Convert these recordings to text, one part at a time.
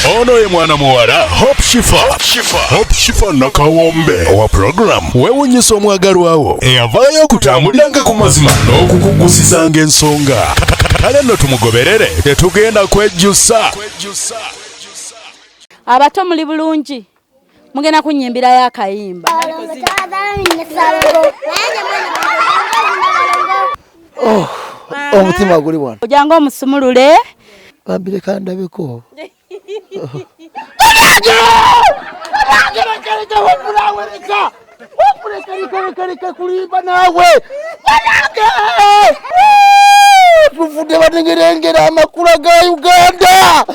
Ono ye mwana muwala Hope Shifah. Hope Shifah nakawombe owa program weewuunyisa omwagalwawo eyavaayo okutambuliranga ku mazima n'okukugusisanga ensonga. Kale nno tumugoberere tetugenda kwejjusa. Abato muli bulungi mugenda kunyimbira y'akayimba. Omutima guli wano. Ojanga omusumulule. Bambire kandabeko. Wapuleka kulimba nawe. Tufude batengerengera amakula ga Uganda.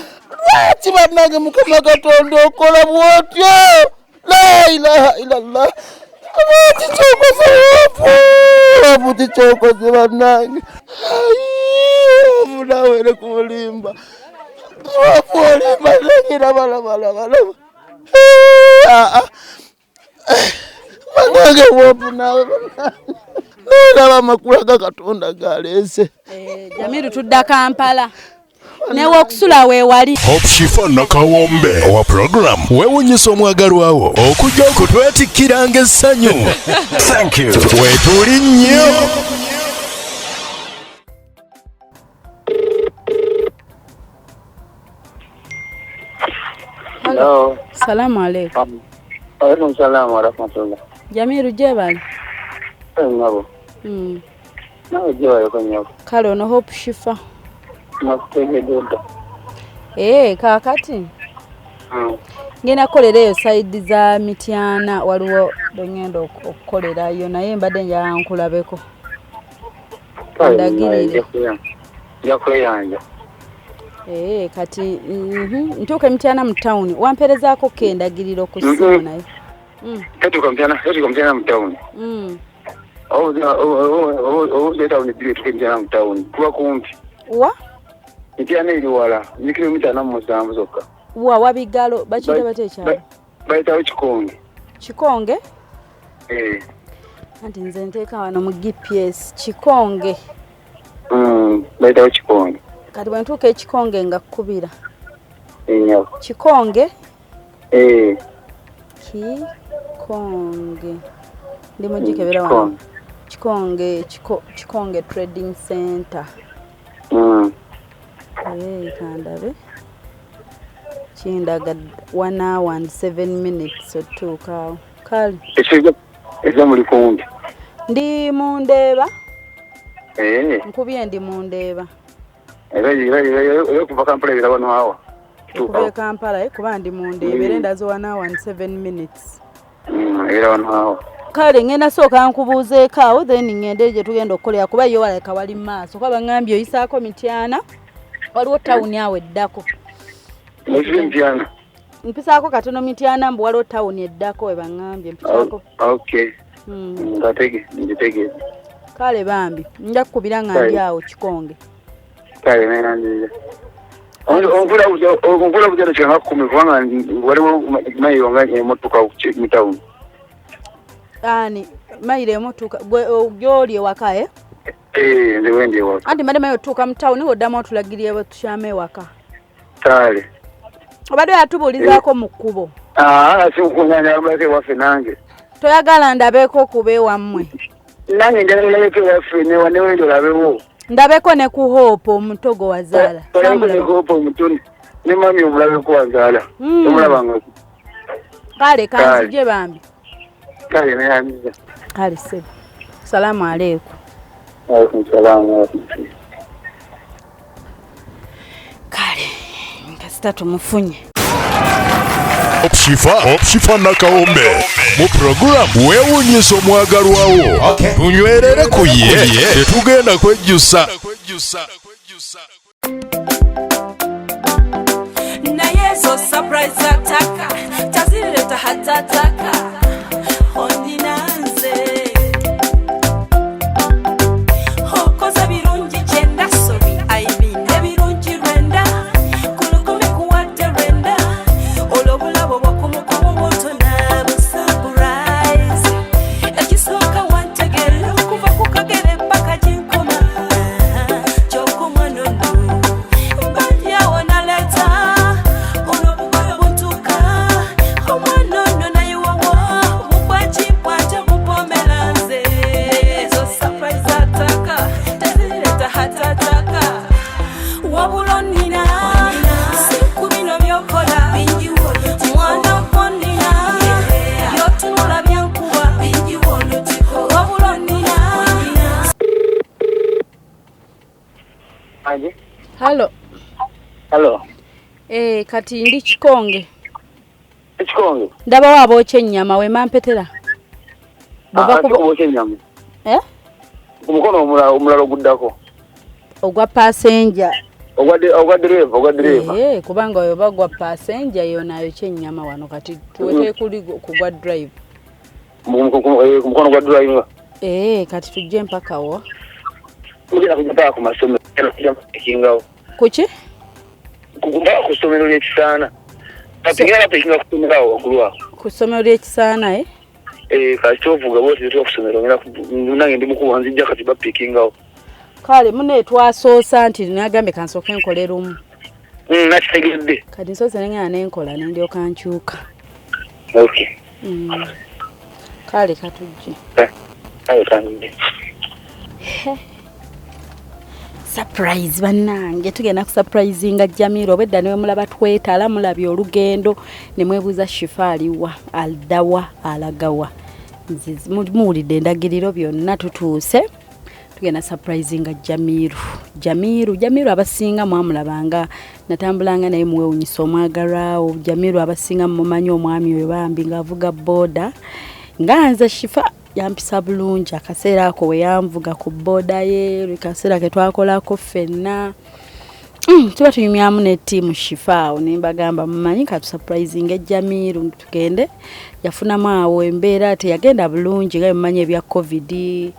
Lwaki bannange Mukama Katonda okola bwotyo? La ilaha illallah. Abuti chokoze bannange. Munawere kulimba. Wapulimba lengira bala. Bannange wopu nawe. Nolaba amakula ga Katonda galese. Jamiru tudda Kampala. Newe okusula weewali. Hope Shifah nakawombe owa program weewuunyisa omwagalwawo okujja okutwetikkiranga essanyu. Thank you. Weetuli nnyo. Hello. Salamu alaikum. Alaikum salam wa rahmatullah. Jamiru jebali. Ngabo. Nawe jebali ko nyako. Kale ono Hope Shifah. Nakutegedde. Kakati. Ngenda kukolerayo side za Mityana waliwo ngenda okukolerayo naye mbadde njagala nkulabeko. Ndagirire. Yakuyanja. Kati ntuuke Mityana mu town. Wamperezaako kendagirira okusiima naye. Tetuka Mityana mu town. Town tuke Mityana mu town. Kuba kumpi. Wa? Mityana eri wala. Ni kilomita 7 zokka. Wa wabigalo bakira batekyalo. Bayitawo Kikonge. Kikonge? Anti nze nteeka wano mu GPS Kikonge. Bayitawo Kikonge. Kati bwe ntuuka Kikonge nga kkubira. Kikonge? Kikonge. Ndi mugikebera wano. Kikonge Trading Center. Kandabe. Chindaga 1 hour and 7 minutes otuuka. Kale. Eza muli kumpi. Ndi Mundeeba. Nkubye ndi Mundeeba. Kuva Kampala era wano awa. Kuva Kampala kuba ndi Mundeeba era ndazo 1 hour and 7 minutes. Era wano awa. Kale ngenda sooka nkubuuzeeko awo then ngende gye tugenda okukolera kuba yo waleka wali maaso kuba ngambye oyisaako Mityana waliwo town awo eddako. Mityana. Mpisaako katono Mityana mbu waliwo town eddako we bangambye mpisaako. Okay. Nditege. Kale bambi nja kukubira nga ndi awo Kikonge. Kale nandize. Onkula bujano kyanga 10 kubanga waliwo mayiyo nga emotoka mu town. Ani mayire emotoka gyoli ewaka nze wendi ewaka. Anti madde mayo tuuka mu town oddamu otulagiriye batushyame ewaka. Kale. Obadde yatubuulizaako mu kkubo. Si kunyanya abake waffe nange. Toyagala ndabeeko kuba ewammwe. Nange njagala waffe ne wendi olabewo. Ndabeko ne ku Hope omutogo wazaala. Ne Hope omutoni. Ne mami omulabeko wazaala. Omulabanga. Kale kanzije bambi. Kale nayanziza. Kale sebe. Salamu alaikum. Alaikum salaam wa rahmatullah. Kale nkasita tumufunye. Hope Shifah nakawombe mu program weewuunyisa omwagalwawo tunywerere ku ye tetugenda kwejjusa. Naye so surprise ataka tazileta hatataka ondinanze hokoza birungi kyenda sobi aibine birungi rwenda kulukumi kuwadde rwenda olobulabo bwakumukumu moto nabu surprise ekisooka wantegera kuva ku kagere paka jinkoma chokumanono bandi awona leta kati ndi kikonge. Ekikonge. Ndaba waabokya ennyama we mampetera. Bokya ennyama. Kumukono omulala oguddako. Ogwa passenger. Ogwa driver. Kubanga oyo bagwa passenger yo nayo kyennyama wano kati tuwete kuli kugwa drive. Kumukono gwa driver. Kati tujje mpaka wo. Mugenda kujja ku masomero kingawo. Kuki? Kukumba ku ssomero ly'ekisaana. Kati ngera pekinga kutumirawo ogulwa. Ku ssomero ly'ekisaana kati ovuga bose tu okusomero ngera nange ndi mukuba nzijja kati bapikingawo. Kale mune twasoosa nti nagambe kansooke nkole lumu. Nakitegedde. Kati nsoose nengana nenkola nendyoka nkyuka. Okay. Kale katujje. Ayo kanjye. Surprise bannange tugenda ku surprisinga Jamiru obedda niwe mulaba twetala mulabye olugendo ne mwebuuza Shifah aliwa aldawa alagawa muwulidde endagiriro byonna tutuuse tugenda surprisinga Jamiru abasinga mwamulabanga natambulanga naye muwewunyisa omwagalwawo Jamiru abasinga mumanyi omwami oyo bambi ng'avuga boda nga nze Shifah yampisa bulungi akaseera ako we yanvuga ku boda ye kaseera ke twakolako ffenna tuba tunyumyamu ne ttiimu Shifah ne mbagamba mumanyi katu surprising Jamiru tugende yafunamu awo embeera teyagenda bulungi nga mumanyi ebya covid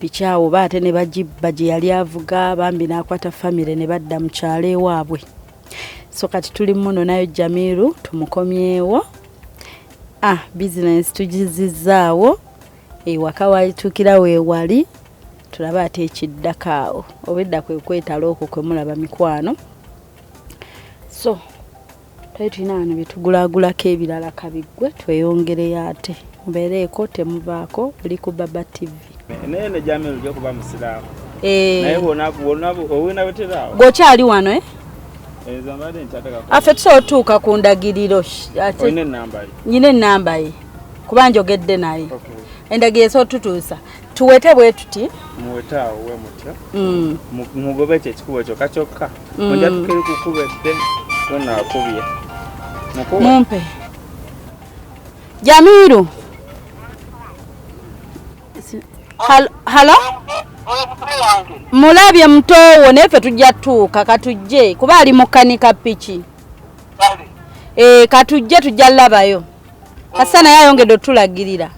bikyawo baate ne bagibba gye yali avuga bambi n'akwata famire ne badda mu kyalo ewaabwe so kati tuli muno nayo Jamiru tumukomyewo business tugizizaawo ewaka walitukira we wali tulaba ate ekiddakaawo obedda kwe kwetala okwo kwe mulaba mikwano so tulina wano byetugulaagulako ebirala kabiggwe tweyongereyo ate mubeereeko temuvaako buli ku Baba TV nene Jamiru gyo kuba musiraamu naye owina beteraawo gwokyali wano zambadde ntataka affe tusobotuuka ku ndagiriro ate nyina ennamba ye kuba njogedde naye endagiriro esotutuusa tuwete bwe tuti muwetaawo we mutyo mugobe ekyo ekikubo kyokka kyokka mujja tukeri kukubedde tonaakubye mumpe Jamiru halo mulabye mutoowo naye ffe tujja tuuka katujje kuba ali mukanika piki katujje tujja labayo kasa naye ayongedde otulagirira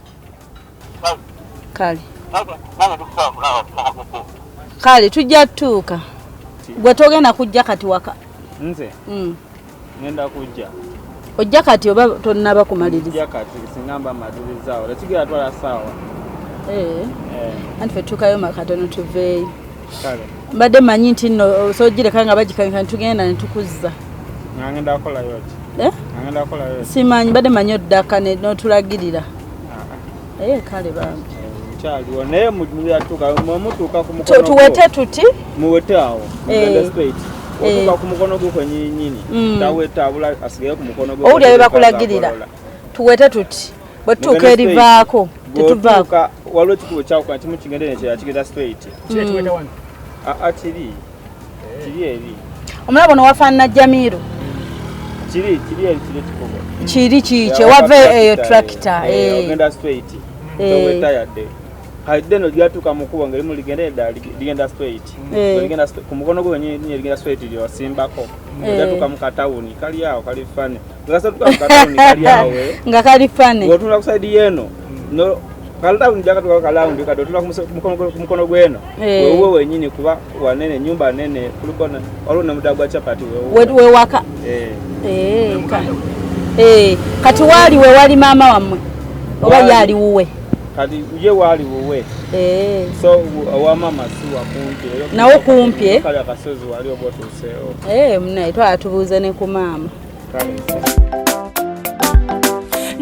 kale tujja tuuka gwe togenda kujja kati waka nze ngenda kujja ojja kati oba tonnaba kumaliriza kati singamba malirizaawo lekigera twala saawa anti ffe tuukayo makatono tuveeyo kale mbadde manyi nti nno soogireka nga bagikanika netugenda netukuzza ngenda kukolayo ki simanyi mbadde manyi oddaka n'otulagirira kale bambi kyaliwo naye mutuuka ku mukono tuwete tuti muwete awo straight otuuka ku mukono gwo kwenyinyini tawetabula asigaye ku mukono gwo owulira bebakulagirira tuwete tuti bwe tutuuka erivaako tetuvaako waliwo ekikubo kyawuka nti mukigende nekyera kigenda straight kiri eri omulabo ono wafaanana Jamiru kiri eri kiri ekikubo kiri kikye wava eyo tractor ogenda straight towetayadde haidde no lyatuuka mukubo nga limu ligenda straight ku mukono gwo wenyewe ligenda straight lyosimbako lyatuuka mu katawuni kali awo kali fane gasatuuka mu katawuni kali awo nga kali fane ng'otunula ku saidi yeno kalawundi jakatuuka kalawundi kati otula ku mukono gweno wewe wenyini kuba wanene nyumba nene kuliko waliwo nemudaala gwa chapati wewaka kati waali we wali maama wammwe oba yali wuwe kati ye waali wuwe so owamama si wakumpye nawo kumpye kali akasozi wali oba otuuseewo munaye twala tubuuze ne ku maama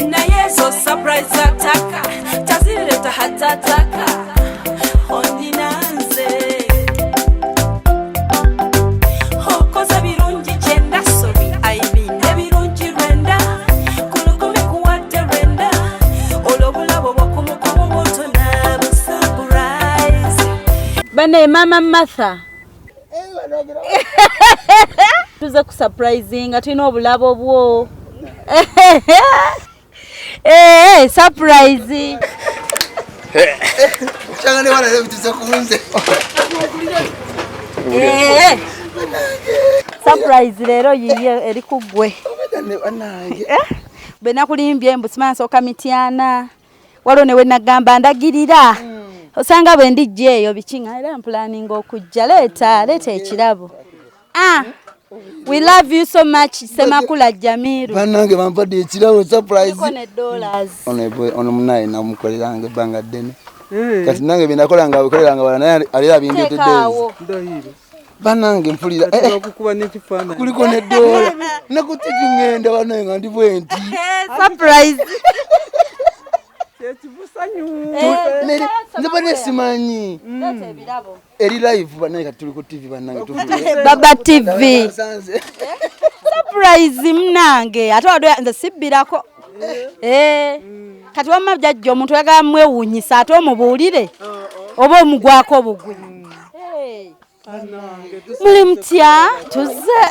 naye zo surprise ataka tazireta hatataka ondinanze hokoza birungi kyenda sobi aibine birungi rwenda kulukumi kuwadde rwenda olwobulabo bwakumukumu bwotona busurprise bane mama Martha tuze ku surprising tulina obulabo bwo. Surprise. Changane wala leo tuze kuunze. Surprise lero yiye eri kugwe. Bena kulimbye mbusima soka mitiana. Walo ne wenagamba ndagirira. Osanga bwe ndijje eyo bikinga era planning okujja leta ekirabo. We love you so much Semakula Jamiru. Banange bampadde ekirabo surprise. $100. Ono munaye namukoleranga banga ddene. Kati nange binakolanga bikolanga bana naye alira bingete dezi. Banange mpulira okukuba n'ekifaananyi kuliko ne $1 nakutiki ngenda banaye nga ndi bwenti. Surprise. Nzibane simanyi. Eri live banaye kati tuli ku TV banange tufuye. Baba TV. Surprise mnange ate wadwe nze sibbirako. Kati wamma jajjo omuntu yagala mwewuunyisa ate omubuulire oba omugwako bugwi. Muli mutya tuze.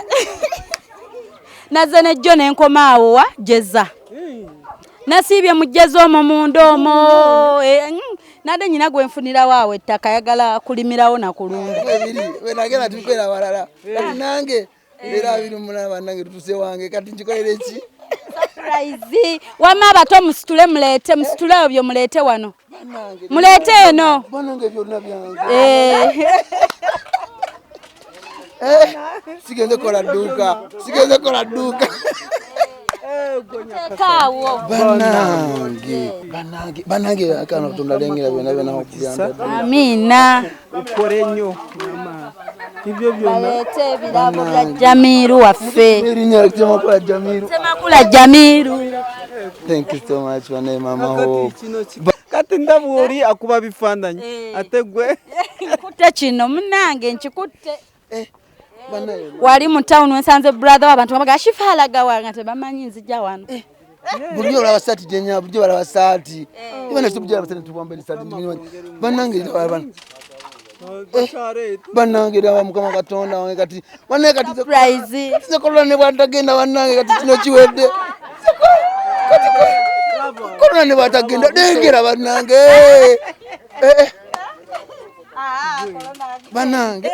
Naze nejjo nenkomaawo wa jeza. Nasiibye mujjeza omwo munda omwo. Nade nyina gwe nfunira waawe ettaka yagala kulimirawo na kulunda. We nagenda tukwera walala. Kati nange era abiri mulaba nange tutuse wange kati nkikolere ki? Surprise. Wama abato musitule mulete musitule obyo mulete wano. Mulete eno. Banange byonna byange. Sigenze kola duka. Kawo. Banange akana kutonda lengera byonna okuyamba. Amina. ukore nnyo mama. Ibyo byonna. Balete birabo bya Jamiru waffe. Erinya Semakula Jamiru. Semakula Jamiru. Thank you so much banaye mama ho. Kati ndaburi akuba bifaananyi ate gwe Kutte kino munange nkikutte. Banaye. Wali mu town wensanze brother w'abantu babaga Shifah alaga wanga tebamanyi nzija wano. Bulijjo olaba sati jenya bulijjo balaba sati. Ibana tubujja abasene tubambali sati ndimwe. Banange bana. Banange dawa mukama katonda wange kati. Banaye kati Surprise. sekola ne bwatagenda banange kati kino kiwedde. Kola ne bwatagenda dengera banange. Banange.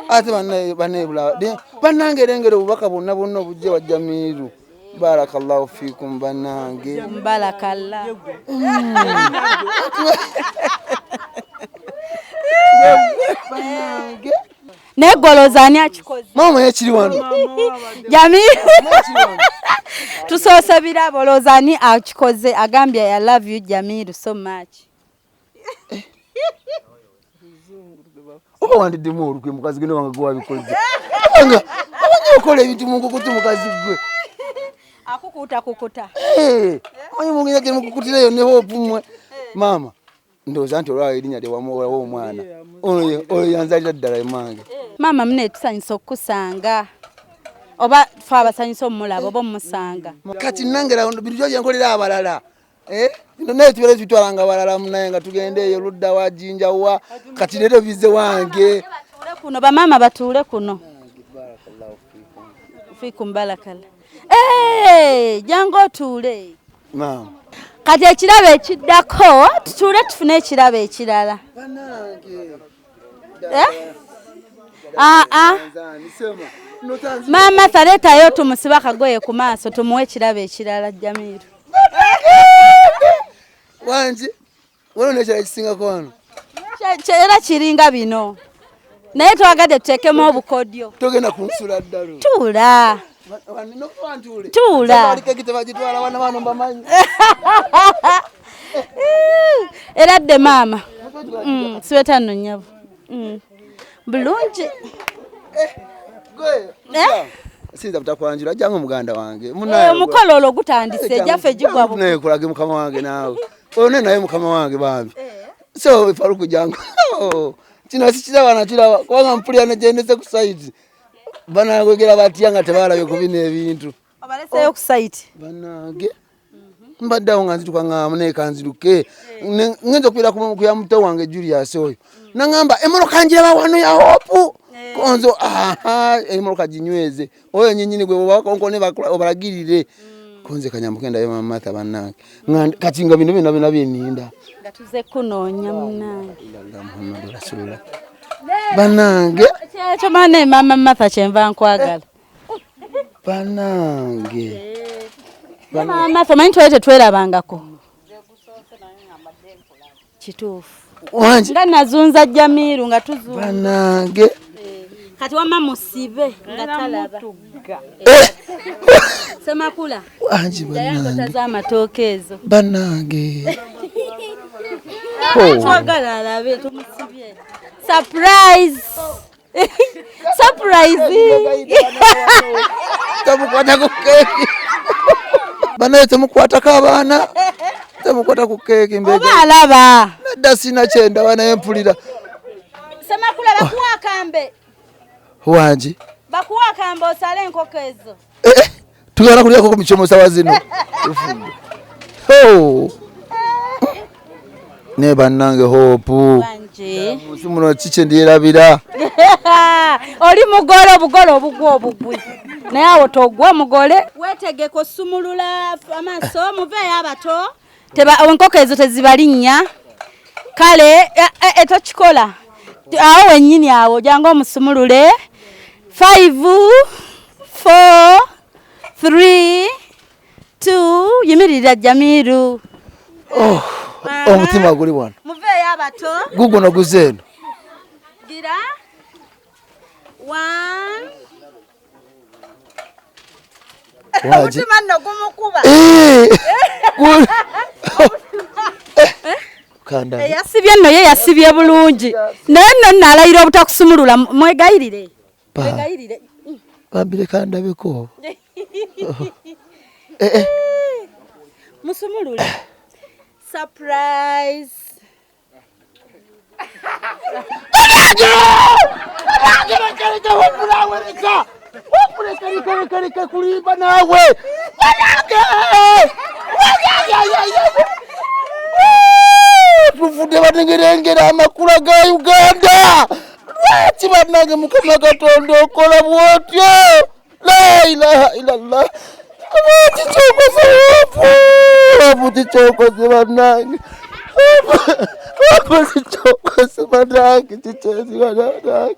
Ate banaye bula. Banange lengere obubaka bonna obujje wa Jamiru. Barakallahu fikum banange. Barakallah. Banange. Negolozani akikoze. Mama yakiri wano. Jamiru. Tusoose birabo lozani akikoze agambye I love you Jamiru so much. Oba wandidemu olukwe mukazi gwe wange gwa bikoze. Anga abanyokola ebintu mungu kutu mukazi gwe. Akukuta. Oyo mungu yake mukukutira yo ne hope mwe. Mama ndoza nti olwa erinya de wamuwa omwana. Oyo yanzalira ddala emange. Mama mune tusanyisa okusanga. Oba fa abasanyisa omulabo oba musanga. Kati nangera bintu yankolera abalala. Naye tubere tutwalanga balala munaye nga tugende eyo ludda wa jinja wa kati leero bize wange. Kuno bamama batuule kuno. Fikum barakalla. Jango tuule. Mama. Kati ekirabo ekiddako tutuule tufune ekirabo ekirala. Mama saletayo tumusiba kagoye ku maaso tumuwe ekirabo ekirala Jamiru. Wanje wono nekira kisinga kwano. Era kiringa bino. Naye twagadde tuteekemu obukodyo. Togenda kunsula ddalo. Tuula. Wanino kwantule. Tuula. Alikekite bagitwala wana bano bamanyi. Era de mama. Siweta nno nnyabo. Bulungi. Sinza butakwanjula jangu muganda wange. Munaye. Omukolo olwo gutandise jaffe gigwa bu. Naye kulage mukama wange naawe. One naye mukama wange bambi. So Faruku jangu. Kino sikiraba kiraba kubanga mpulira ne gyendese ku site. Bana kwegera batyanga tebalabye kubina ebintu. Obaleseyo ku site. Banange. Mbaddawo nga nzitukanga ne kanziruke. Ngenza kupira ku ya muto wange Julius oyo. Nangamba emoro kanjira wano ya hopu. konzo emotoka ginyweze oyo nyinyini gwe wakonkone obalagirire konze kanyambuke ndayo mama Martha bannange katinga bino bina byeninda ngatuze kunoonya munnange Muhammad Rasulullah bannange kyekyo mane mama Martha kyenva nkwagala bannange mama Martha manyi twete twerabangako kituufu wanje nga nazunza Jamiru nga tuzunza bannange kati wama musibe nga talaba Semakula wanje bannange tazamatooke ezo bannange twagala alabe tumusibye surprise surprise tamukwata ku keki banaye tamukwata kabaana tamukwata ku keki mbega alaba nadda sina kyenda banaye mpulira Semakula bakuwakambe wanje bakuwakambe osale enkoko ezo tugala kulyako ku michomo sawa zino ne bannange hopu wanje musimuno kiche ndiyerabira oli mugole obugole obugwi naye awo togwa mugole wetegeko sumulula amaaso muveeyo abato enkoko ezo tezibalinnya kale etokikola awo wennyini awo jangu omusumulule 5 4 3 2 yimirira Jamiru omutima guli wano muveeyo abato guguno guzeeno gira 1 omutima nno gumukuba kanda yasibye nno ye yasibye bulungi naye nno naalayira obutakusumulula mwegayirire mwegayirire bambire kandabeko musumulule surprise Wapureka kulimba nawe tufude batengerengera amakula ga Uganda lwaki bannange Mukama Katonda okola bwotyo la ilaha illallah abutichokoze bannange abutichokoze bannange chichezi bannange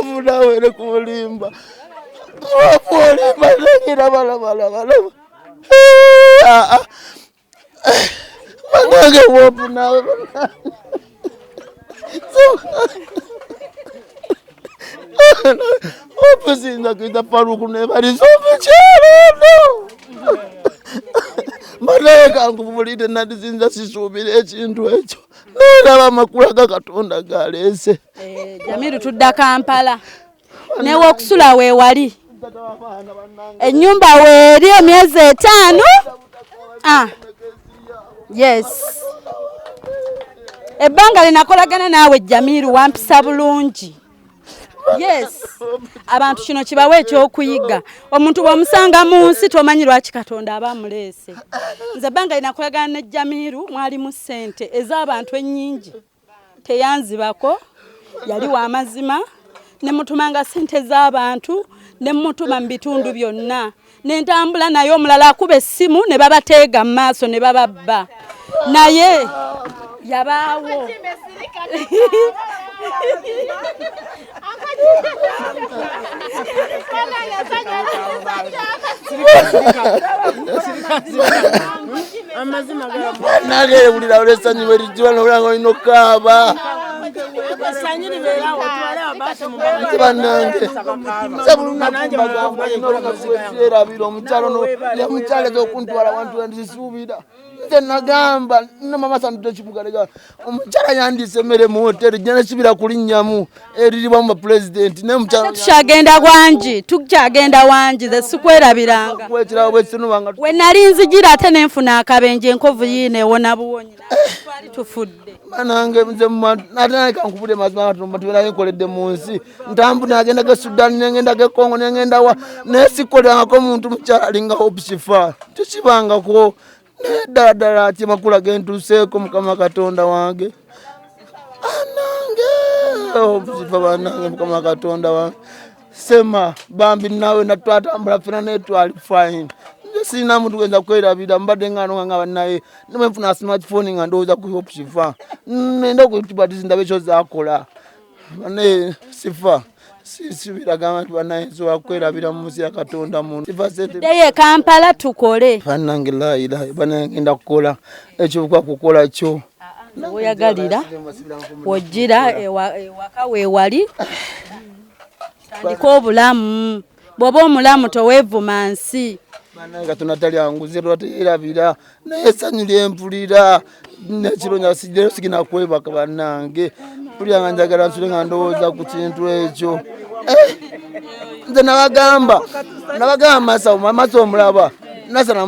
munawere kulimba wapolimba nengira balabala bannange wopu nawe opusinza kuita paruku nebalizo mukyalo malaye kankuvulide nadisinza sisuubira ekintu ekyo neraba amakula ga Katonda galeese Jamiru tudda Kampala newe okusula weewali ennyumba weeri emyezi 5 yes ebbanga linakolagana naawe Jamiru wampisa bulungi yes abantu kino kibawe ekyokuyiga omuntu bw'omusanga mu nsi tomanyi lwaki Katonda aba amuleese nze ebbanga linakolagana ne Jamiru mwalimu ssente ez'abantu ennyingi teyanzibako yali wa mazima ne mutumanga ssente z'abantu ne mutuma mu bitundu byonna n'entambula naye omulala akuba essimu ne babateega mu maaso ne bababba naye yabaawo nagere bulira olesanyi werijiwa nolanga olina kaaba bannange sabulunakubagambaaerabira omukyalo yamukyalo ezokuntwala wantu wendizisuubira nze nagamba namama santu tekimugalega omukyala yandise emmere mu hoteri gyenesibira kulinnyamu eriribwa mu bapulezidenti tukyagenda wangi ze sikwerabiranga kwekirawo bwekitunubanga we nali nzigira ate nenfuna akabenje enkovu yiine ewona buwonyi twali tufudde manange nze ate naye kankubule mazima amatubera nkoledde mu nsi ntambu nagenda ge Sudan nengenda ge Congo nengenda wa nesikolangako muntu mukyala alinga Owa Boda Shifah tekibangako ddala ati makula gentuseeko Mukama Katonda wange anange Hope Shifah banange Mukama Katonda wa sema bambi nawe natwatambula fena netwali fine sina muntu kwenda kwerabira mbadde ngano nga banaye nimefuna smartphone nga ndoza ku Hope Shifah nenda kutibatiza ndabe cho zakola bane Shifah sibiraga abantu banaye zo akwerabira mu musi ya Katonda muntu Shifah sente deye Kampala tukole banange la ila banange nda kukola ekyo kwa kukola kyo oyagalira wojira ewaka wewali tandika obulamu bwoba omulamu toweevuma nsi bananga tunatali anguze lwaterabira naye sanyu lyempulira nekironya sijero sikina kwebaka banange pulya njagala nsule nga ndowooza ku kintu ekyo nze nabagamba maso omulaba nasana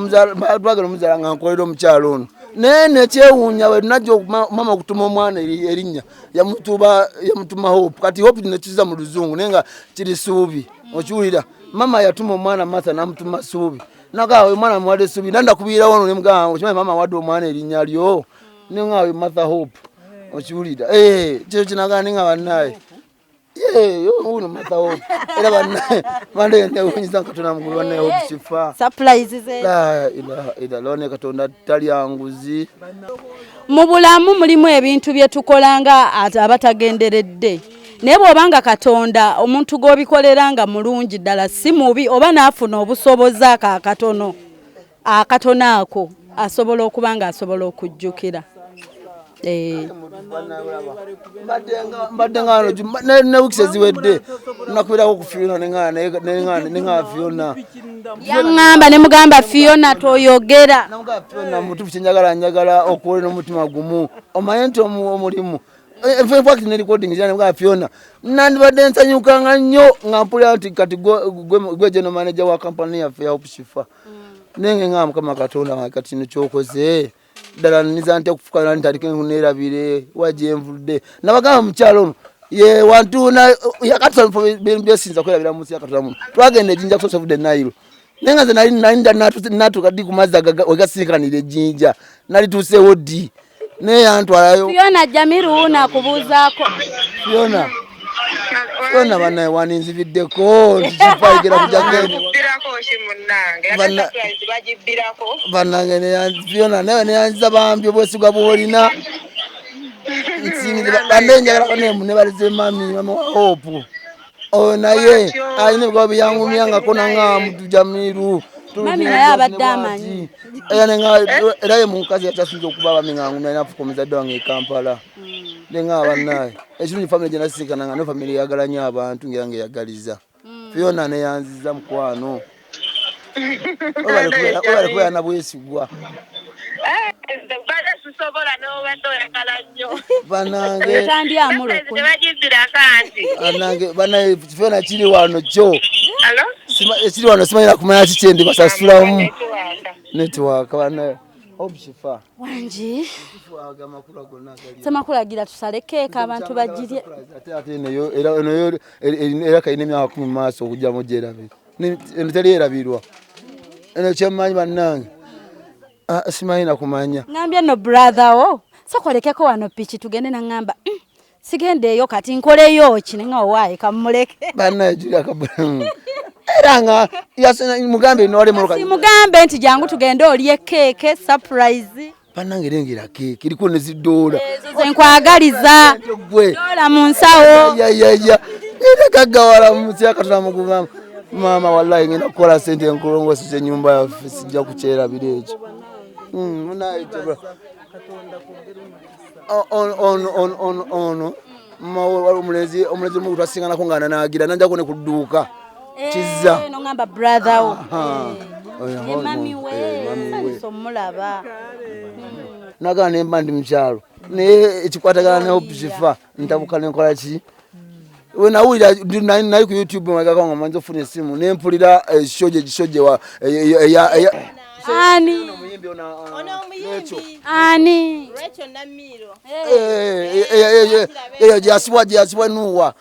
twagala omuzala nga nkolera omukyalo ono naye nekyewuunya we najja mama okutuma omwana erinnya yamutuma Hope kati Hope nekiza mu luzungu naye nga kiri Suubi okiwulira mama yatuma omwana Martha namutuma Suubi nagawe omwana muwadde Suubi nanda kubira wono nemugamba okimanyi mama wadde omwana erinnya lyo nengawe Martha Hope okiwulira kyo kinagana nga bannaye uno Martha Hope era bannaye bande newunyiza Katonda mukulu bannaye Hope Shifah surprise ze la ila lone Katonda tali anguzi mu bulamu mulimu ebintu bye tukolanga abatagenderedde naye bw'obanga Katonda omuntu gw'obikoleranga mulungi ddala si mubi oba naafuna obusobozi akatono ako asobola okuba nga asobola okujjukira mbadde ngano ne wiki eziwedde nakubirako ku Fiona nenga Fiona yaŋŋamba ne mugamba Fiona toyogera Fiona mutufu kyenjagala okuwolera omutima gumu omanye nti omulimu fakti ne recording zane mga Fiona nandibadde nsanyukanga nnyo nga mpulira nti kati gwe general manager wa company yaffe ya Hope Shifah nenge nga Mukama Katonda kati kino kyokoze ddala niza nti okufukana ntandike nerabire wajenvudde nabagamba mukyalo ono ye wantuna yakatula byesinza kwerabira mu nsi ya Katonda muno twagenda ejinja kusosa vudde Nairo nenga nze nali natuka ddi ku mazzi wegasinkanira ejinja nali tuuseewo ddi naye yantwalayo Fiona Jamiru nakubuuzaako Fiona banaye waninzibiddeko ntikifaikira kujakendo banange Fiona naye neyanziza bambi obwesigwa bwolina nsingiza bande njagala nebalize mama wa Hope naye alina ebigambo byangumyangako nanga muntu Jamiru mami naye abadde amanyi era ye mukazi yakyasinza okuba abamingangumya nafuka omuzadde wange e Kampala nenga banaye ekirungi family gye nasisinkananga ne family eyagala nnyo abantu ngerange eyagaliza Fiona neyanziza mukwano obale kubeera na bwesigwa banange banaye Fiona kiri wano kyo ekiri wano simanyira kumanya kikyendi basasulamu network banaye Hope Shifah wangi samakulagira tusalekeka abantu bagirye era kayina emyaka 10 maaso okujjamu gyerabira teri erabirwa eno kyemmanyi bannange simanyi nakumanya ngambye no brother wo sokolekeko wano piki tugende naŋŋamba sigendeeyo kati nkoleyo ki nenga owaaye kamuleke bannaye Julia Kabula era nga mugambe mugambe nti jangu tugende olye keeke surprise bannange lengera keeke iriko ne zidoola ezo nkwagaliza dola mu nsawo era kagawala mu nsi ya Katonda muguvama mama wallahi ngenda kukola sente enkulongoseze ennyumba yaffe sijja kukyerabira ekyo ono omulezi omuntu asinganako nga nanagira nanjako ne kudduuka kizza nongamba brother wo mami we somulaba nagala nemba ndi mukyalo naye ekikwatagana ne Hope Shifah ntabuka nenkola ki wenawulira nali ku YouTube mwagaka nga manzo funa esimu nempulira ekishoje wa ani ani Rachel Namiro jasibwa nuwa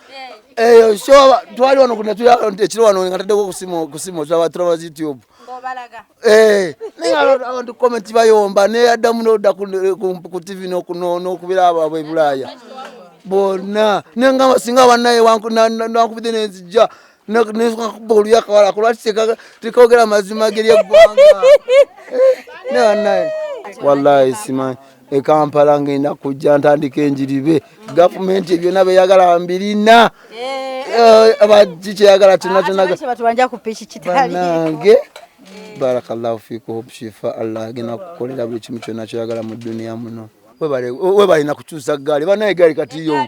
so twali wano ekiro wano nga taddeko kusimu tulaba YouTube naye abantu comment bayomba neyaddamu nodda ku TV n'okubira abo e Bulaaya bonna nenga singa banaye wankubide nenzija nekubolu yakawala kulwatiseka tikogera mazima geri eggwanga ne banaye wallahi simanyi Kampala ngenda kujja ntandika enjiribe gavumenti ebyo nabe yagala mbirina abajije yagala tunatuna batubanja ku pichi kitali nange barakallahu fiku Shifah Allah agena kukolera buli kimu kyonna kyagala mu dunia muno webale na kukyusa gali banaye gali kati yo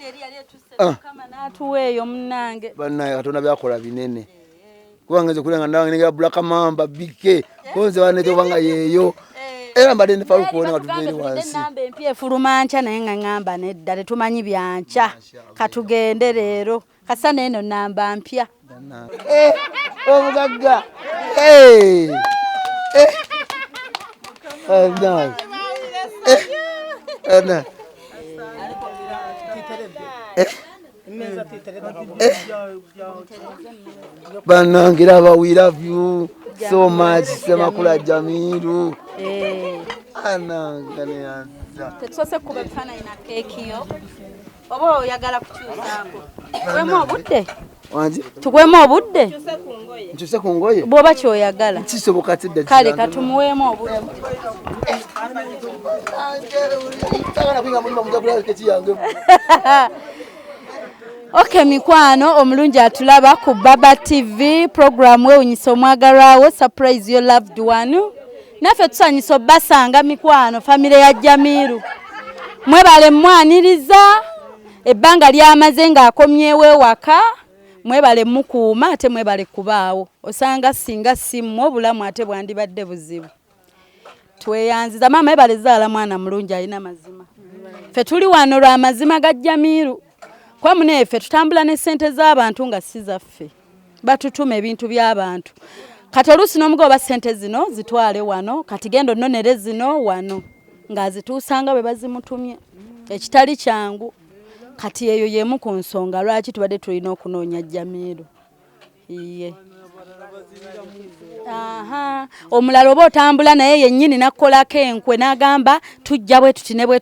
kama natuweyo munange banaye katona byakola binene kubangeze kulenga ndawe nega black mamba bike konze baneto banga yeyo era mbade ne faru kuone katubiri wansi namba empye fulumancha naye ngamba nedda tetumanyi byancha katugende rero kasana eno namba mpya omugagga ana banangira we love you so much Semakula Jamiru anangane yanza tetuse kuba fana ina keki yo obo oyagala kukyusako kwemo obudde wanji tukwemo obudde nkyuse ku ngoye bwoba kyoyagala kisoboka tidda kale katumuwemu obudde Okay mikwano omulungi atulaba ku Baba TV program wewunyisa omwagalwawo surprise your loved one nafe tusanyisa basanga mikwano family ya Jamiru mwebale mwaniriza ebbanga lyamaze nga akomyewe waka mwebale mukuuma ate mwebale kubaawo osanga singa simu obulamu ate bwandibadde buzibu tweyanziza mama ebale zaala mwana mulungi alina mazima fe tuli wano lwa mazima ga Jamiru kwa munefe tutambula ne sente z'abantu nga sizaffe batutuma ebintu by'abantu kati oluusi n'omugoba sente zino zitwale wano kati gendo nnonere zino wano ng'azituusanga bwe bazimutumye ekitali kyangu kati eyo yemu ku nsonga lwaki tubadde tulina okunoonya Jamiru iye omulala oba otambula naye yennyini nakkolako enkwe n'agamba tujja bwe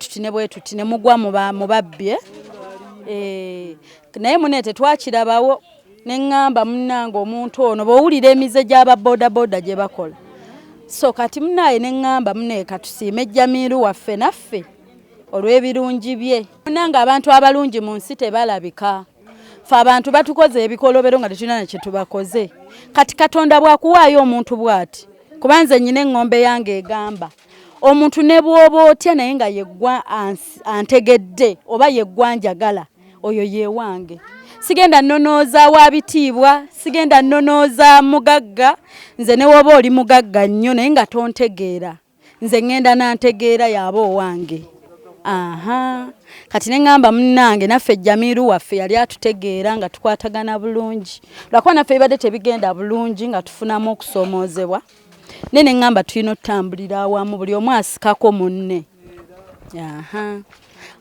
tutine mugwa mu babbi naye munete twakirabawo neŋŋamba munnange omuntu ono bw'owulira emize gy'aba BodaBoda gye bakola so kati munnaye neŋŋamba muneka tusiime Jamiru waffe naffe olw'ebirungi bye munnange abantu abalungi mu nsi tebalabika fe abantu batukoze ebikolobero nga tetulina na kye tubakoze kati Katonda bwakuwaayo omuntu bw'ati kubanze nnyina eŋŋombe yange egamba omuntu ne bw'oba otya naye nga yeggwa antegedde oba yeggwa njagala oyo yewange sigenda nnonooza wa bitiibwa sigenda nnonooza mugagga nze ne woba oli mugagga nnyo naye nga tontegeera nze ngenda nantegeera yaaba owange kati neŋŋamba munnange naffe Jamiru waffe yali atutegeera nga tukwatagana bulungi lwakuba naffe bibadde tebigenda bulungi nga tufunamu okusoomoozebwa nene ngamba tulina otambulira awamu buli omu asikako munne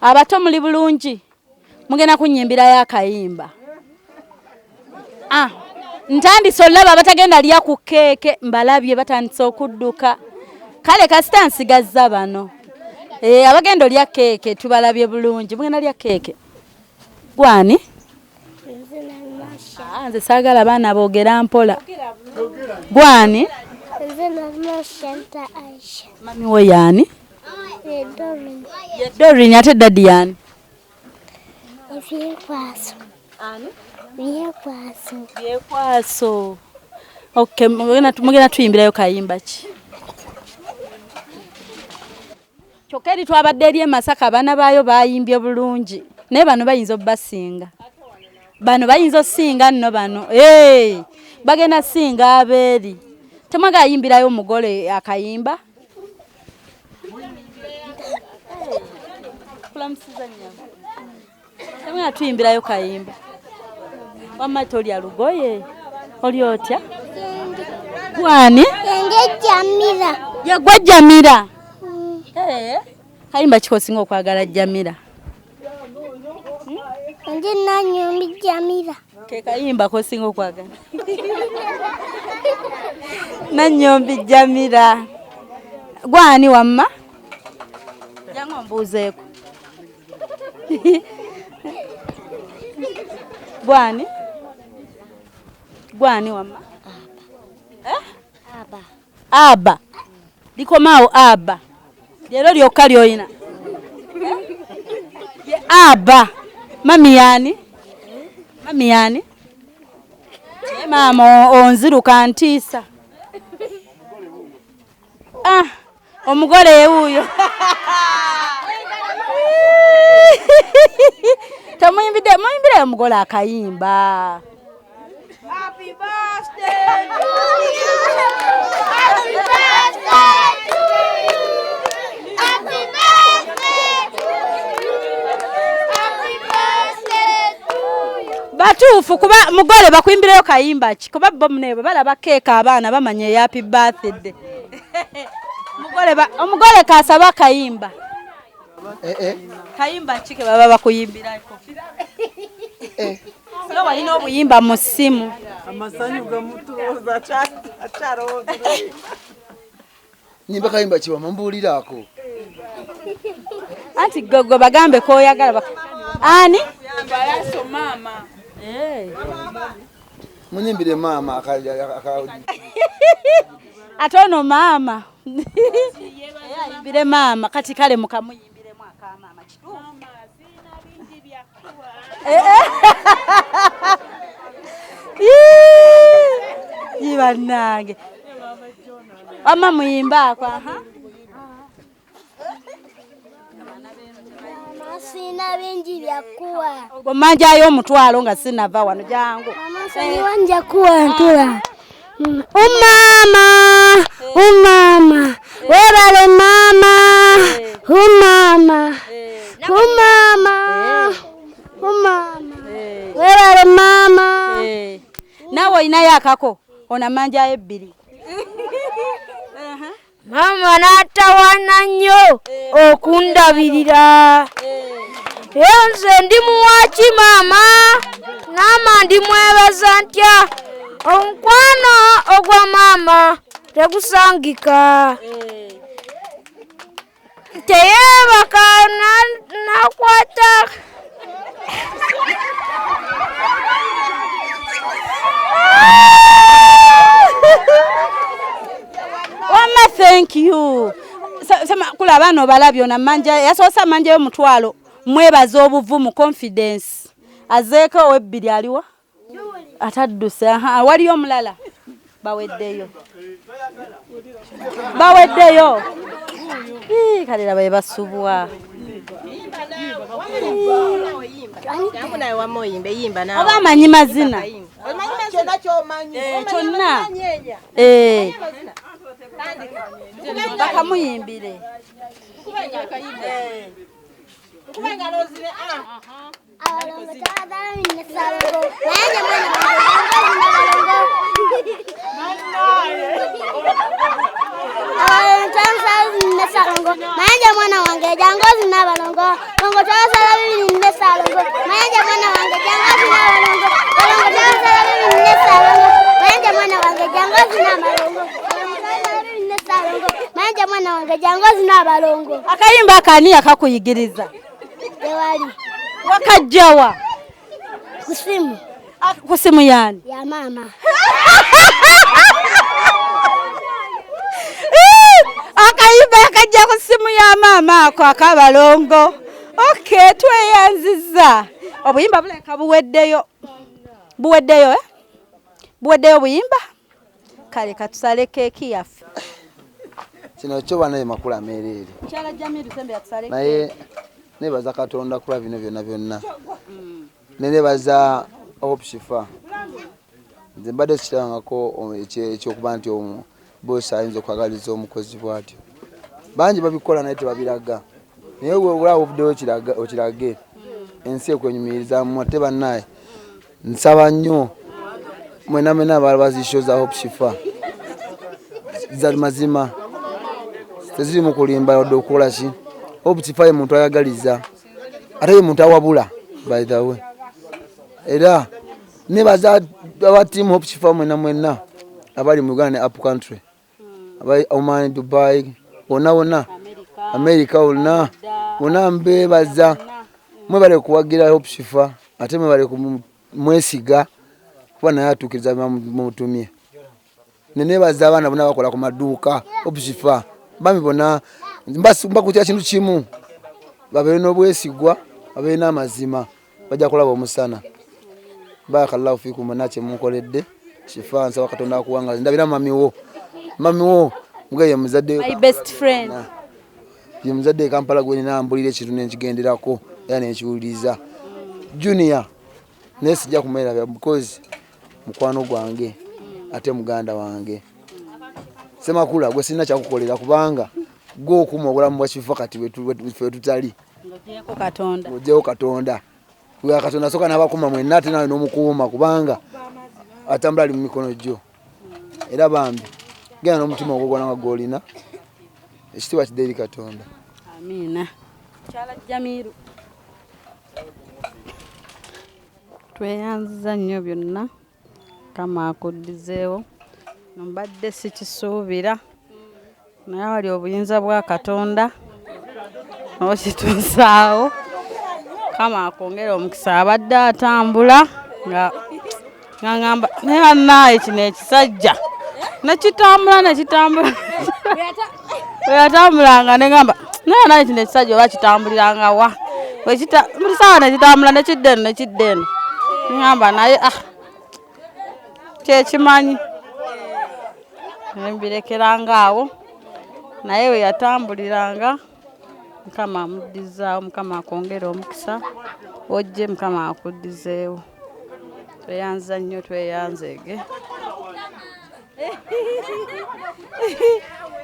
abato muli bulungi mugenda kunyimbirayo akayimba ntandise olaba abatagenda lya ku keeke mbalabye batandise okudduka kale kasita nsigazza bano abagenda olya keeke tubalabye bulungi mugenda lya keeke gwani nze saagala baana boogera mpola gwani mami wo yaani Dorin ate dadi yaani byekwaso okay mugenda tuyimbirayo kayimba ki kyokka eri twabadde eri e Masaka abaana baayo bayimbye bulungi naye bano bayinza obbasinga bano bayinza osinga nno bano bagenda singa abeeri temwaga ayimbirayo omugole akayimba temwaga tuyimbirayo kayimba wamma tolya lugoye oli otya gwani yegwa Jamira kayimba kikosinga okwagala Jamira nje nanyombi Jamira ke kayimba kosinga okwagala nanyombi Jamira gwani wamma jangu mbuzeeko Gwani? Gwani wama? Aba. Likomao aba. Lero lyokka lyoyina. Aba. Mami yani? Mami yani? Mama onziruka ntiisa. Omugole wuyo. Tamuyimbide omugole akayimba. Happy birthday to you. Happy birthday to you. Happy birthday to you. Happy birthday to you. Batuufu kuba mugole bakuyimbireyo kayimba ki kuba bo munebo balaba keeka abaana bamanye happy birthday. Omugole kasaba kayimba. Kayimba chike baba bakuyimbirako. Sio walina obuyimba mu ssimu. Amasanyu gamutuuza acharoza. Nyimba kayimba chiwa mambulirako. Anti gogo bagambe ko oyagala ani? Balaso mama. Munyimbire mama Atono mama. Ayimbire mama kati kale mukamuyimbire mwaka mama kitu. Mama sina bingi bya kuwa. Yibanange. Mama muyimba kwa Sina bingi bya kuwa. Omanja yo mutwalo nga sinava wano jangu. Mama sani wanja kuwa ntula. Umama, umama, webale mama, umama, umama, umama, webale mama. Nawe ina yakako ona manja ebbiri. Mama natawana nnyo okundabirira. Nze ndi muwaki mama, nama ndi mwebaza ntya. Omukwano ogwa mama tegusangika. Teyebaka nakwata. Mama thank you. Sama kula bano balabyo na manja yasosa manja yo mutwalo mwebaza obuvumu confidence. Azeeko webbiri aliwa? Atadduse wali omulala baweddeyo kalera baye basubwa oba amanyi mazina kyonna bakamuyimbire Manja mwana wange jangozi nabalongo longo twasala bibiri nnesalongo manja mwana wange jangozi nabalongo longo twasala bibiri nnesalongo manja mwana wange jangozi nabalongo manja mwana wange jangozi nabalongo. Akayimba akani akakuyigiriza Tewali wakajjawa kusimu yani ya mama. Akayimba akajja ku simu ya mama ako akabalongo. Okay, tweyanziza. Obuyimba buleka buweddeyo. Buweddeyo buyimba. Kale katusale keeki yaffe. Kino kyo banaye makula merere. Chala Jamiru sembe yatusale. Naye nebaza Katonda kula bino byonna. Nebaza Owa Shifah. Nze mbadde sikirangako ekyokuba nti bosi ayinza okwagaliza omukozi bwatyo. Bangi babikola naye tebabiraga. Naye weewulaawo obuddeyo okirage. Ensi ekwenyumiriza mwate bannaye. Nsaba nnyo mwena abaalabazi show za Owa Shifah. Zali mazima. Teziri mu kulimba wadde okukola ki. Owa Shifah ye muntu ayagaliza. Ate ye muntu awabula by the way. Era nebaza aba team Owa Shifah mwena abali mu Uganda ne up country. Abali Oman, Dubai, wona America wona mbebaza mwe bale kuwagira Owa Shifah ate mwe bale mwesiga kuba naye atuukiriza mutumye. Nenebaza abaana bonna bakola ku maduuka obushifa bami bonna mbakutya kintu kimu babeere n'obwesigwa babeere n'amazima bajja kulaba omusana. Barakallahu fikum nache munkoledde Shifah nsaba Katonda akuwangaza ndabira mamiwo mugeye muzadde my best friend ye muzadde Kampala gwe nambulire ekintu nenkigenderako era nenkiwuliza Junior nesijja kumera because mukwano gwange ate muganda wange Semakula gwe sina kyakukolera kubanga gwo okuma obulamu bwa Shifah kati wetu tutali ngojeko Katonda kuya Katonda soka nabakuma mwenna ate nawe n'omukuuma kubanga atambula ali mu mikono gyo era bambi genda n'omutima ogwogwana nga gwolina ekitiibwa kidde Katonda. Amina. Kyala Jamiru tweyanziza nnyo byonna kama akuddizeewo mbadde sikisuubira naye wali obuyinza bwa Katonda okituusaawo kama akongera omukisa abadde atambula nga ngamba naye bannaye kino ekisajja nekitambula weyatambulanga negamba naye kino ekisajja oba kitambuliranga wa buli sawa nekitambula nekidde ngamba naye kyekimanyi nembirekeranga awo naye weyatambuliranga Mukama amuddizaawo Mukama akongera omukisa ojje Mukama akuddizeewo tweyanza nnyo tweyanzeege.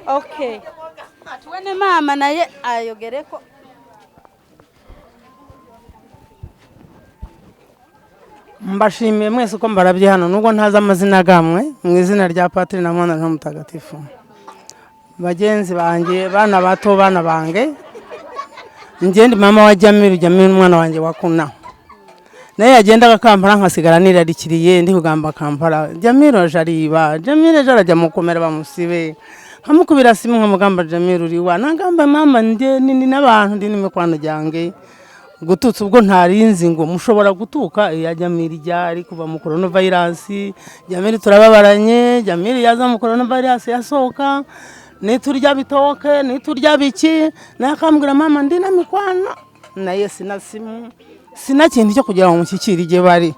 Okay tuwene maama naye ayogereko. Mbashimiye mwese ko mbarabye hano nubwo ntazi amazina gamwe mu izina rya Patiri na Mwana na Mutagatifu. Bagenzi banjye bana bato bana bange nje ndi mama wa Jamiru mwana wanjye wakuna naye yagendaga Kampala nkasigara nirarikiriye ndi kugamba Kampala Jamiru ajariba Jamiru jarajya mukomera bamusibe nkamukubira simu nkamugamba Jamiru riwa nangamba mama nde nini n'abantu ndi n'imikwano jange gututse ubwo ntarinzi ngo mushobora gutuka ya Jamiru ryari kuva mu coronavirus Jamiru turababaranye Jamiru yaza mu coronavirus yasoka niturya bitoke niturya biki nakambwira mama ndi na mikwano naye sina simu sina kintu cyo kugira ngo mushyikirije bari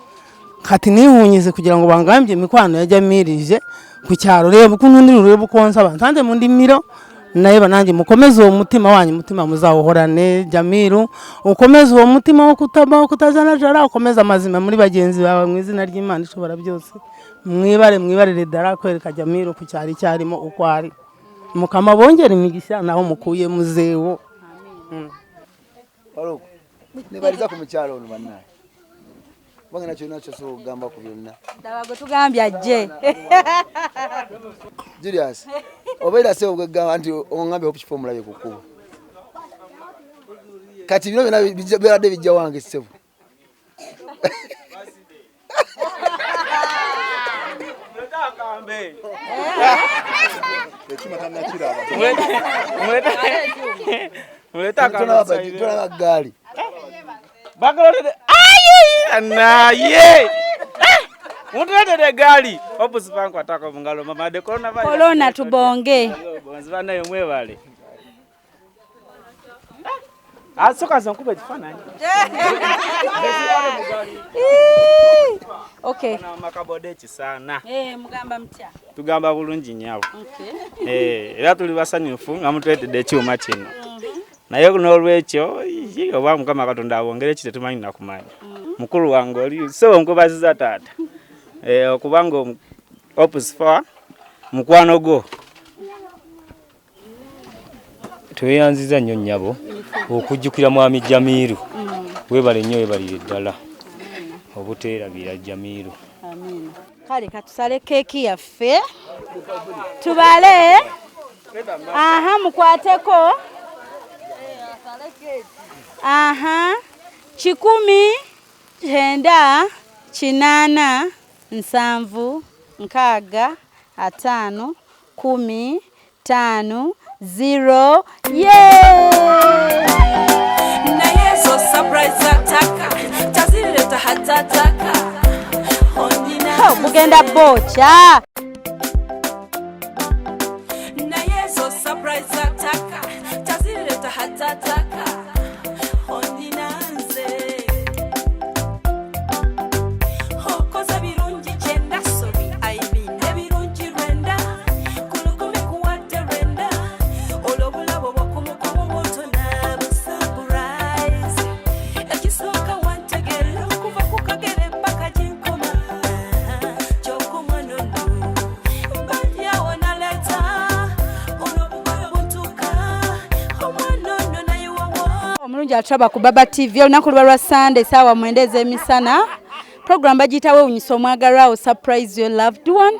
kati nihunyize kugira ngo bangambye mikwano ya Jamirije ku cyaro reba ukuntu ndi rureba konsa abantande mu ndimiro naye banange mukomeze uwo mutima wanyu mutima muzawohorane Jamiru ukomeze uwo mutima wo kutaba kutazana jara ukomeze amazima muri bagenzi bawe mu izina ry'Imana ishobora byose mwibarire dara kwereka Jamiru ku cyari cyarimo uko ari Mukama bongera imigisha naho mukuye muzewo. Paruko nibariza ku mucyaro ono bannaye bange nakyo so gamba ku byonna ndabago tugambya ajje Julius obeera se ogamba anti ongambe hope formula yekukuba kati bino bina bijja wange sebo Muleta tuna gali bakalode ayi naye mutulete gali opusipangu ataka mungalo mama de corona tubonge bonzana yomwe bale asoka zankuba kifananye okay na makabodechi sana mugamba mtya tugamba bulungi nyawo okay era tuli basanyufu ngamutwetedde kyuma kino naye n'olwekyo oba Mukama Katonda abongere kite tumanyi nakumanya mukulu wange oli so nkubaziza taata okubanga opusfa mukwano go tweyanziza nnyo nnyabo okujjukira mwami Jamiru webale nnyo webalire ddala obuteerabira Jamiru. Amina. Kale katusale keeki yaffe tubale mukwateko 10 9 8 8 7 6 5 10 5 0 na yeso surprise ataka tazileta hatataka mugenda bocha naye zo surprise ataka tazileta hatataka ondinanze okoza birungi kyenda sobi aibine birungi rwenda kulukumi kuwadde rwenda olwobulabo bwokumukomo bwotona busurprise ekisooka wantegera okuva ku kagere paka ginkoma kyokumwanono mbadyawo naleta olwobugolo buntuka omwanono nayewawo omulungi atulaba ku Baba TV olunaku luba lwa Sunday saawa 9 ez'emisana program bagiyita weewunyisa omwagalwawo surprise your loved one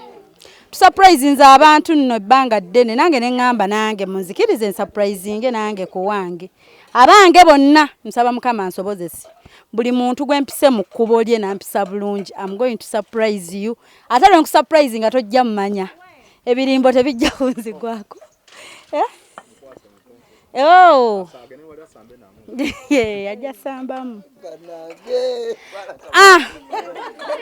tusurprisinze abantu nno ebbanga ddene nange ne ŋŋamba nange munzikirize nsupurizinge nange ku wange abange bonna nsaba Mukama ansobozese buli muntu gwe mpise mu kkubo lye nampisa bulungi I'm going to surprise you ate lwe nkusurprise nga tojja mumanya ebirimbo tebijja kunzigwako oh ajja sambamu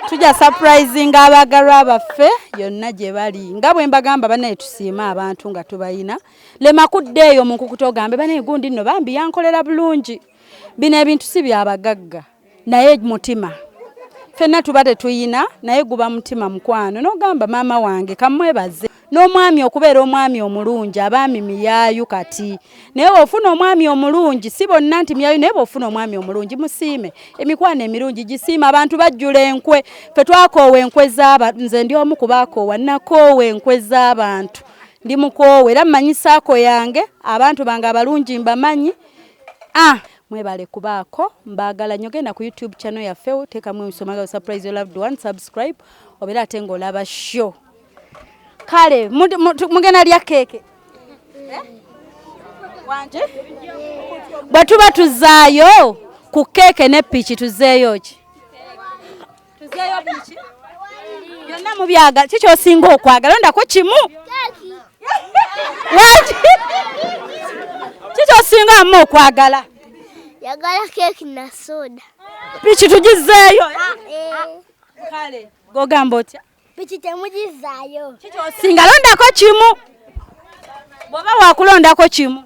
tujja surprising abagalwa baffe yonna gye bali nga bwe mbagamba banaye tusiima abantu nga tubayina lema kuddeeyo mu nkukuta ogambe banaye gundi nno bambi yankolera bulungi bino ebintu si byabagagga naye mutima ffenna tuba tetuyina naye guba mutima mukwano n'ogamba maama wange kamwebaze n'omwami okubeera omwami omulungi abaami miyaayu kati naye ofuna omwami omulungi si bonna nti miyaayu naye ofuna omwami omulungi musiime emikwano emirungi gisiima abantu bajjula enkwe ffe twakoowa enkwe z'abantu nze ndi omu ku baakoowa nakoowa enkwe z'abantu ndi mukoowa era mmanyisaako yange abantu bange abalungi mbamanyi mwebale kubaako mbagala nyogenda ku YouTube channel yaffe teekamu Nsomagawo surprise your loved one subscribe obeera ate ng'olaba show kale mugenda lya keeke wanje bwe tuba tuzaayo ku keeke ne piki tuzeeyo ki tuzeeyo piki byonna mubyagala kikyosinga okwagala ondako kimu wanje kikyosinga mu okwagala yagala keki na soda piki tugizeeyo kale gogamba otya piki temugizaayo kikyosinga londako kimu bw'oba waakulondako kimu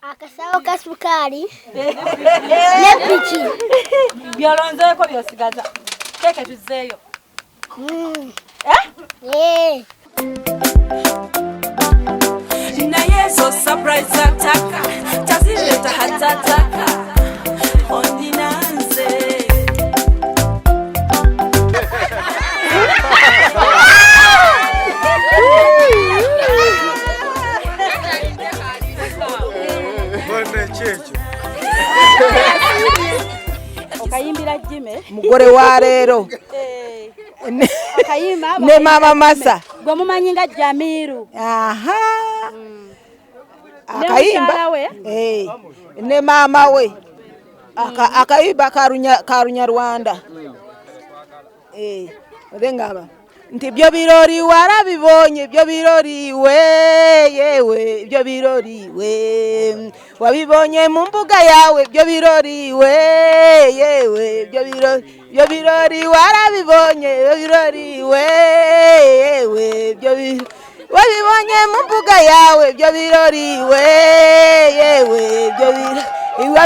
akasawo ka sukaali ne piki byolonzeeko byosigaza keke tuzeeyo naye zo surprise ataka tazileta hatataka ondinanze okayimbira Jime mugore wa leero akayimba ne mama Masa gwe mumanyi nga Jamiru akayimba ne mama we akayimba karunya Rwanda olengaba nti byo birori warabibonye byo birori we yewe byo birori we wabibonye mu mbuga yawe byo birori we yewe byo birori warabibonye byo birori we yewe byo wabibonye mu mbuga yawe byo birori we yewe byo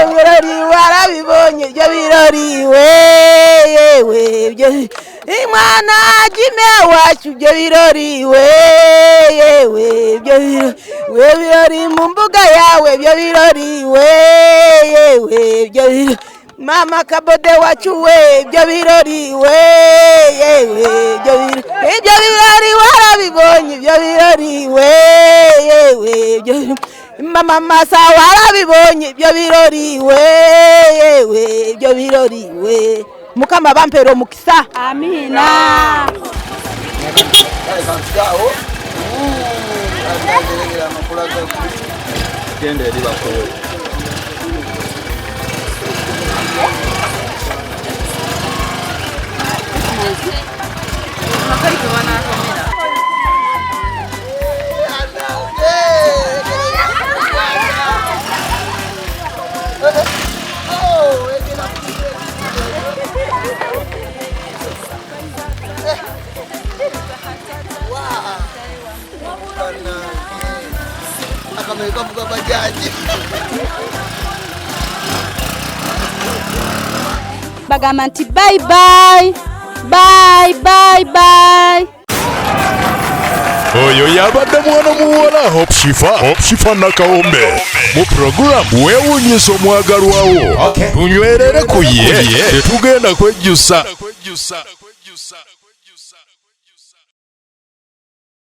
birori warabibonye byo birori we yewe byo imwana Jime wacu byo birori we yewe byo birori mu mbuga yawe byo birori we yewe byo mama Kabode wacu we byo birori we yewe byo birori warabibonye byo birori we yewe byo mama Masa warabibonye byo birori we yewe byo birori we Mukama bampero mukisa amina kamera kavuga bajaji. bagamba nti bye bye bye bye bye. Oyo yabadde mwana muwala Hope Shifah nakawombe mu program weewuunyisa omwagalwawo tunywerere ku ye tetugenda kwejjusa.